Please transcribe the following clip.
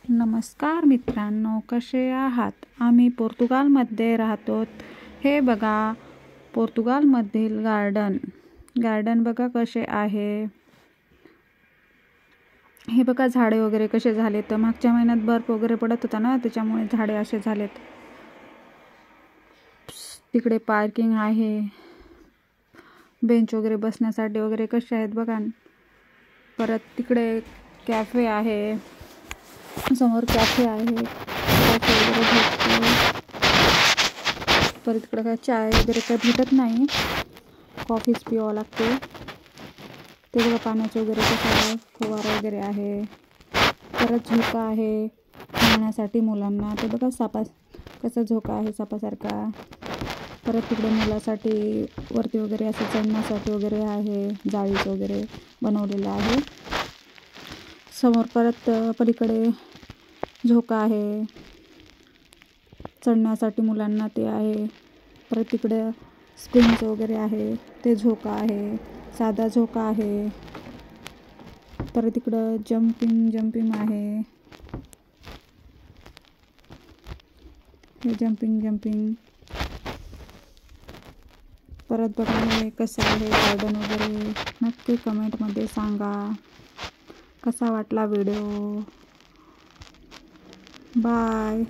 नमस्कार मित्रांनो, कसे आहात? आम्ही पोर्तुगालमध्ये राहतो. हे बघा पोर्तुगालमधील गार्डन बघा कसे आहे. हे बघा झाडे वगैरे कसे झाले. तर मागच्या महिन्यात बर्फ वगैरे पडत होता ना, त्याच्यामुळे झाडे असे झालेत. तिकडे पार्किंग आहे, बेंच वगैरे बसण्यासाठी वगैरे कसे आहेत बघा. परत तिकडे कॅफे आहे, समोर कॅफे आहे. परत तिकडे काय चाय वगैरे काही भेटत नाही, कॉफीच पिवावं लागते. ते बघा पाण्याचे वगैरे कसं आहे, फवारा वगैरे आहे. परत झोका आहे खेळण्यासाठी मुलांना. ते बघा सापा कसा झोका आहे सापासारखा. परत तिकडे मुलासाठी वरती वगैरे असं चढण्यासाठी वगैरे आहे, जाळीच वगैरे बनवलेलं आहे. समोर परत पलीकडे झोका आहे चढण्यासाठी मुलांना, ते आहे. परत तिकडे स्प्रिंग्स वगैरे आहे, ते झोका आहे, साधा झोका आहे. परत तिकडं जम्पिंग आहे, हे जम्पिंग. परत बघा हे कसं आहे गार्डन वगैरे. नक्की कमेंटमध्ये सांगा कसा वाटला व्हिडिओ. बाय.